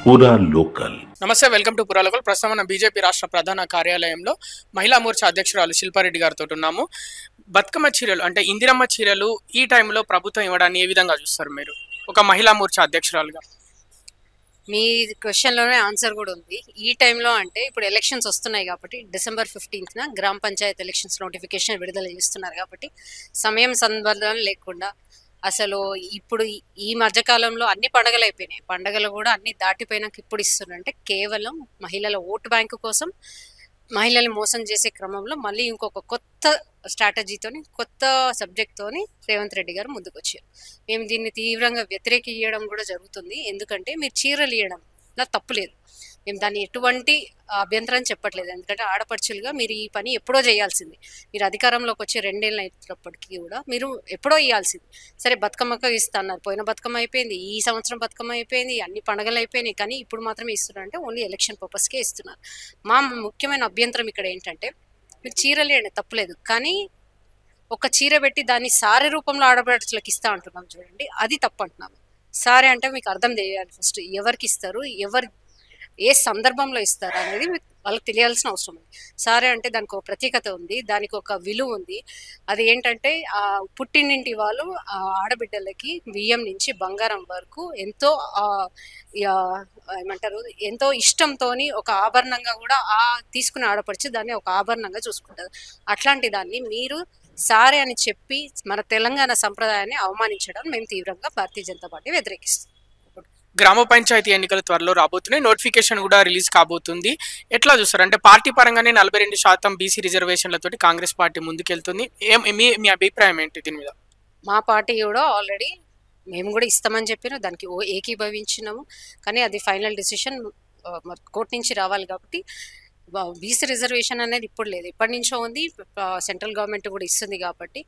పూరా లోకల్. నమస్తే, welcome to పూరా లోకల్. ప్రస్తుతం మన బీజేపీ రాష్ట్ర ప్రధాన కార్యాలయంలో మహిళా మోర్చా అధ్యక్షురాలు శిల్పారెడ్డి గారితో ఉన్నాము. బతుకమ్మ చీరలు అంటే ఇందిరమ్మ చీరలు ఈ టైంలో ప్రభుత్వం ఇవ్వడాన్ని ఏ విధంగా చూస్తారు మీరు ఒక మహిళా మోర్చా అధ్యక్షురాలుగా? మీ క్వశ్చన్లోనే ఆన్సర్ కూడా ఉంది. ఈ టైంలో అంటే ఇప్పుడు ఎలక్షన్స్ వస్తున్నాయి కాబట్టి December 15th గ్రామ పంచాయత్ ఎలక్షన్స్ నోటిఫికేషన్ విడుదల చేస్తున్నారు కాబట్టి సమయం సంబంధం లేకుండా అసలు ఇప్పుడు ఈ మధ్యకాలంలో అన్ని పండుగలు అయిపోయినాయి. పండుగలు కూడా అన్ని దాటిపోయినాక ఇప్పుడు ఇస్తున్నారంటే కేవలం మహిళల ఓటు బ్యాంకు కోసం, మహిళల్ని మోసం చేసే క్రమంలో మళ్ళీ ఇంకొక కొత్త స్ట్రాటజీతోని, కొత్త సబ్జెక్ట్తోని రేవంత్ రెడ్డి గారు ముందుకు వచ్చారు. మేము దీన్ని తీవ్రంగా వ్యతిరేకించడం కూడా జరుగుతుంది. ఎందుకంటే మీరు చీరలు ఇవ్వడం ఇలా తప్పులేదు, మేము దాన్ని ఎటువంటి అభ్యంతరం చెప్పట్లేదు. ఎందుకంటే ఆడపడుచులుగా మీరు ఈ పని ఎప్పుడో చేయాల్సింది. మీరు అధికారంలోకి వచ్చి 2 ఏళ్ళు అయినప్పటికీ కూడా మీరు ఎప్పుడో ఇవ్వాల్సింది. సరే, బతుకమ్మకు ఇస్తున్నారు, పోయిన బతుకమ్మ అయిపోయింది, ఈ సంవత్సరం బతుకమ్మ అయిపోయింది, అన్ని పండుగలు అయిపోయినాయి, కానీ ఇప్పుడు మాత్రమే ఇస్తున్నారు అంటే ఓన్లీ ఎలక్షన్ పర్పస్కే ఇస్తున్నారు. మా ముఖ్యమైన అభ్యంతరం ఇక్కడ ఏంటంటే మీరు చీరలు ఇవ్వండి తప్పులేదు, కానీ ఒక చీర పెట్టి దాన్ని సారీ రూపంలో ఆడపడుచులకు ఇస్తా అంటున్నాం చూడండి, అది తప్పు అంటున్నాము. సారీ అంటే మీకు అర్థం చేయాలి, ఫస్ట్ ఎవరికి ఇస్తారు, ఎవరు ఏ సందర్భంలో ఇస్తారు అనేది వాళ్ళకి తెలియాల్సిన అవసరం ఉంది. సారీ అంటే దానికి ఒక ప్రత్యేకత ఉంది, దానికి ఒక విలువ ఉంది. అది ఏంటంటే ఆ పుట్టినింటి వాళ్ళు ఆ ఆడబిడ్డలకి బియ్యం నుంచి బంగారం వరకు ఎంతో ఏమంటారు, ఎంతో ఇష్టంతోని ఒక ఆభరణంగా కూడా తీసుకుని ఆడపడిచి దాన్ని ఒక ఆభరణంగా చూసుకుంటారు. అట్లాంటి దాన్ని మీరు సారీ అని చెప్పి మన తెలంగాణ సంప్రదాయాన్ని అవమానించడం మేము తీవ్రంగా భారతీయ జనతా పార్టీ వ్యతిరేకిస్తాం. గ్రామ పంచాయతీ ఎన్నికలు త్వరలో రాబోతున్నాయి, నోటిఫికేషన్ కూడా రిలీజ్ కాబోతుంది. ఎట్లా చూస్తారు? అంటే పార్టీ పరంగానే 42% బీసీ రిజర్వేషన్లతోటి కాంగ్రెస్ పార్టీ ముందుకెళ్తుంది. మీ అభిప్రాయం ఏంటి దీని మీద? మా పార్టీ కూడా ఆల్రెడీ మేము కూడా ఇస్తామని చెప్పినా దానికి ఏకీభవించినాము, కానీ అది ఫైనల్ డిసిషన్ కోర్టు నుంచి రావాలి. కాబట్టి బీసీ రిజర్వేషన్ అనేది ఇప్పుడు లేదు, ఎప్పటి నుంచో ఉంది, సెంట్రల్ గవర్నమెంట్ కూడా ఇస్తుంది. కాబట్టి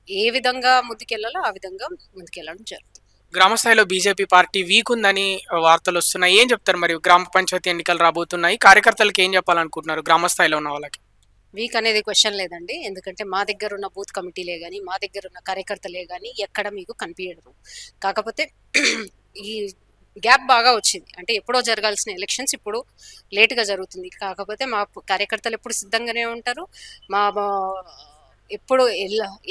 ఏ విధంగా ముందుకెళ్లాలో ఆ విధంగా ముందుకెళ్ళడం జరుగుతుంది. గ్రామ స్థాయిలో బీజేపీ పార్టీ వీక్ ఉందని వార్తలు వస్తున్నాయి, ఏం చెప్తారు? మరి గ్రామ పంచాయతీ ఎన్నికలు రాబోతున్నాయి, కార్యకర్తలకు ఏం చెప్పాలనుకుంటున్నారు గ్రామ స్థాయిలో ఉన్న వాళ్ళకి? వీక్ అనేది క్వశ్చన్ లేదండి, ఎందుకంటే మా దగ్గర ఉన్న బూత్ కమిటీలే కానీ, మా దగ్గర ఉన్న కార్యకర్తలే కానీ ఎక్కడ మీకు కనిపించడం. కాకపోతే ఈ గ్యాప్ బాగా వచ్చింది, అంటే ఎప్పుడో జరగాల్సిన ఎలక్షన్స్ ఇప్పుడు లేట్గా జరుగుతుంది. కాకపోతే మా కార్యకర్తలు ఎప్పుడు సిద్ధంగానే ఉంటారు. మా ఎప్పుడు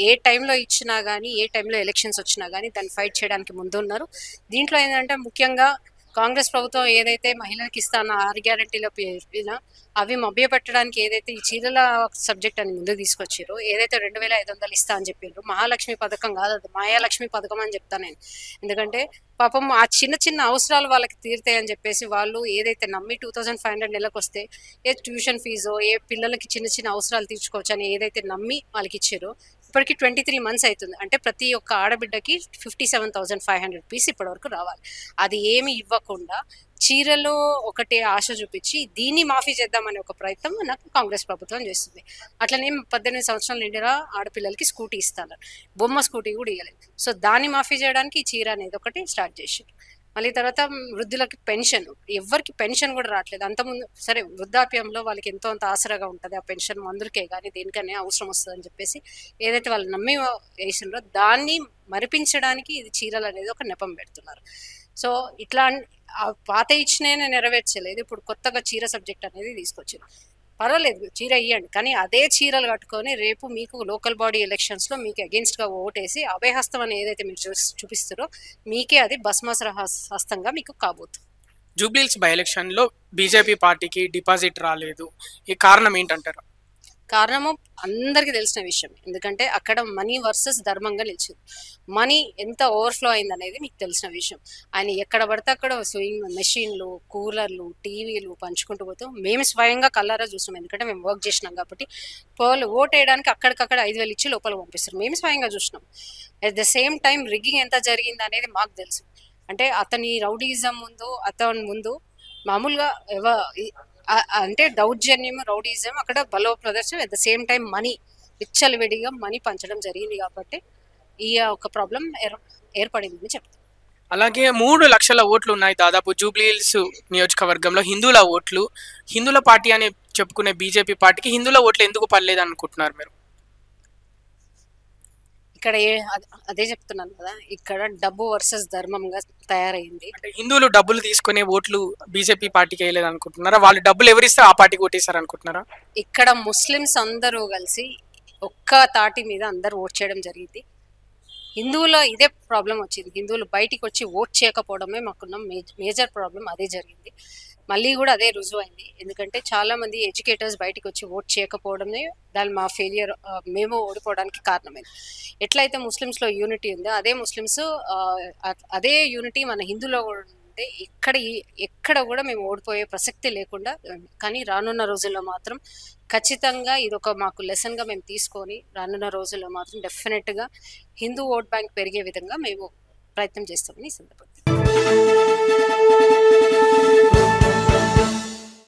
ఏ టైంలో ఇచ్చినా కానీ, ఏ టైంలో ఎలక్షన్స్ వచ్చినా కానీ దాన్ని ఫైట్ చేయడానికి ముందున్నారు. దీంట్లో ఏంటంటే ముఖ్యంగా కాంగ్రెస్ ప్రభుత్వం ఏదైతే మహిళలకు ఇస్తానో 6 గ్యారెంటీల పేరున అవి మభ్యపెట్టడానికి ఏదైతే ఈ చీరల సబ్జెక్ట్ అని ముందుకు తీసుకొచ్చారో, ఏదైతే 2500 ఇస్తా అని చెప్పారు, మహాలక్ష్మి పథకం కాదు అది మాయాలక్ష్మి పథకం అని చెప్తాను నేను. ఎందుకంటే పాపం ఆ చిన్న చిన్న అవసరాలు వాళ్ళకి తీరుతాయని చెప్పేసి వాళ్ళు ఏదైతే నమ్మి 2500 నెలకు వస్తే ఏ ట్యూషన్ ఫీజో, ఏ పిల్లలకి చిన్న చిన్న అవసరాలు తీర్చుకోవచ్చు అని ఏదైతే నమ్మి వాళ్ళకి ఇచ్చారో, ఇప్పటికి 23 months అవుతుంది. అంటే ప్రతి ఒక్క ఆడబిడ్డకి 57,500 రూపీస్ ఇప్పటివరకు రావాలి. అది ఏమి ఇవ్వకుండా చీరలో ఒకటే ఆశ చూపించి దీన్ని మాఫీ చేద్దామనే ఒక ప్రయత్నం నాకు కాంగ్రెస్ ప్రభుత్వం చేస్తుంది. అట్లనే 18 సంవత్సరాల నిండిన ఆడపిల్లలకి స్కూటీ ఇస్తాను, బొమ్మ స్కూటీ కూడా ఇవ్వలేదు. సో దాన్ని మాఫీ చేయడానికి ఈ చీర అనేది ఒకటి స్టార్ట్ చేసారు. మళ్ళీ తర్వాత వృద్ధులకి పెన్షన్, ఎవరికి పెన్షన్ కూడా రావట్లేదు. అంతకుముందు సరే వృద్ధాప్యంలో వాళ్ళకి ఎంతో అంత ఆసరాగా ఉంటుంది ఆ పెన్షన్, మందులకే కానీ దేనికనే అవసరం వస్తుంది అని చెప్పేసి ఏదైతే వాళ్ళు నమ్మి వేసిండ్రో దాన్ని మరిపించడానికి ఇది చీరలు అనేది ఒక నెపం పెడుతున్నారు. సో ఇట్లా పాత ఇచ్చినే నెరవేర్చలేదు, ఇప్పుడు కొత్తగా చీర సబ్జెక్ట్ అనేది తీసుకొచ్చారు. పర్వాలేదు, చీర ఇవ్వండి, కానీ అదే చీరలు కట్టుకొని రేపు మీకు లోకల్ బాడీ ఎలక్షన్స్లో మీకు అగెన్స్ట్గా ఓటేసి అభయహస్తం అని ఏదైతే మీరు చూపిస్తారో మీకే అది భస్మాసుర హస్తంగా మీకు కాబోతుంది. జూబ్లీహిల్స్ బై ఎలక్షన్లో బీజేపీ పార్టీకి డిపాజిట్ రాలేదు, ఈ కారణం ఏంటంటారు? కారణము అందరికీ తెలిసిన విషయం, ఎందుకంటే అక్కడ మనీ వర్సెస్ ధర్మంగా నిలిచింది. మనీ ఎంత ఓవర్ఫ్లో అయింది అనేది మీకు తెలిసిన విషయం. ఆయన ఎక్కడ పడితే అక్కడ స్వింగ్ మెషిన్లు, కూలర్లు, టీవీలు పంచుకుంటూ పోతాం. మేము స్వయంగా కల్లారా చూసినాం, ఎందుకంటే మేము వర్క్ చేసినాం కాబట్టి. ఓట్ వేయడానికి అక్కడికక్కడ 5,000 ఇచ్చి లోపల పంపిస్తారు, మేము స్వయంగా చూసినాం. At the same time rigging ఎంత జరిగింది అనేది మాకు తెలుసు. అంటే అతని రౌడీజం అతని ముందు మామూలుగా అంటే దౌర్జన్యం, రౌడీజం, అక్కడ బలో ప్రదర్శన, at the same time money విచ్చలవిడిగా మనీ పంచడం జరిగింది. కాబట్టి ఈ ఒక ప్రాబ్లం ఏర్పడిందని చెప్తాను. అలాగే 3 లక్షల ఓట్లు ఉన్నాయి దాదాపు జూబ్లీహిల్స్ నియోజకవర్గంలో హిందువుల ఓట్లు. హిందువుల పార్టీ అని చెప్పుకునే బీజేపీ పార్టీకి హిందువుల ఓట్లు ఎందుకు పడలేదు అనుకుంటున్నారు మీరు? ఇక్కడ అదే చెప్తున్నాను కదా, ఇక్కడ డబ్బు వర్సెస్ ధర్మంగా తయారైంది. అంటే హిందువులు డబ్బులు తీసుకునే ఓట్లు బీజేపీ పార్టీకి వేయలేదు అనుకుంటున్నారా? వాళ్ళు డబ్బులు ఎవరిస్తే ఆ పార్టీకి ఓటేశారు అనుకుంటున్నారా? ఇక్కడ ముస్లిమ్స్ అందరూ కలిసి ఒక్క తాటి మీద అందరూ ఓట్ చేయడం జరిగింది. హిందువులో ఇదే ప్రాబ్లం వచ్చింది, హిందువులు బయటికి వచ్చి ఓట్ చేయకపోవడమే మాకున్న మేజర్ ప్రాబ్లం. అదే జరిగింది, మళ్ళీ కూడా అదే రుజువు అయింది. ఎందుకంటే చాలా మంది ఎడ్యుకేటర్స్ బయటికి వచ్చి ఓట్ చేయకపోవడమే దాని మా ఫెయిలియర్, మేము ఓడిపోవడానికి కారణమైంది. ఎట్లయితే ముస్లిమ్స్లో యూనిటీ ఉందో అదే ముస్లిమ్స్ అదే యూనిటీ మన హిందూలో కూడా ఉంటే ఎక్కడ కూడా మేము ఓడిపోయే ప్రసక్తి లేకుండా. కానీ రానున్న రోజుల్లో మాత్రం ఖచ్చితంగా ఇది ఒక మాకు లెసన్గా మేము తీసుకొని రానున్న రోజుల్లో మాత్రం డెఫినెట్గా హిందూ ఓట్ బ్యాంక్ పెరిగే విధంగా మేము ప్రయత్నం చేస్తామని ఈ సందర్భంగా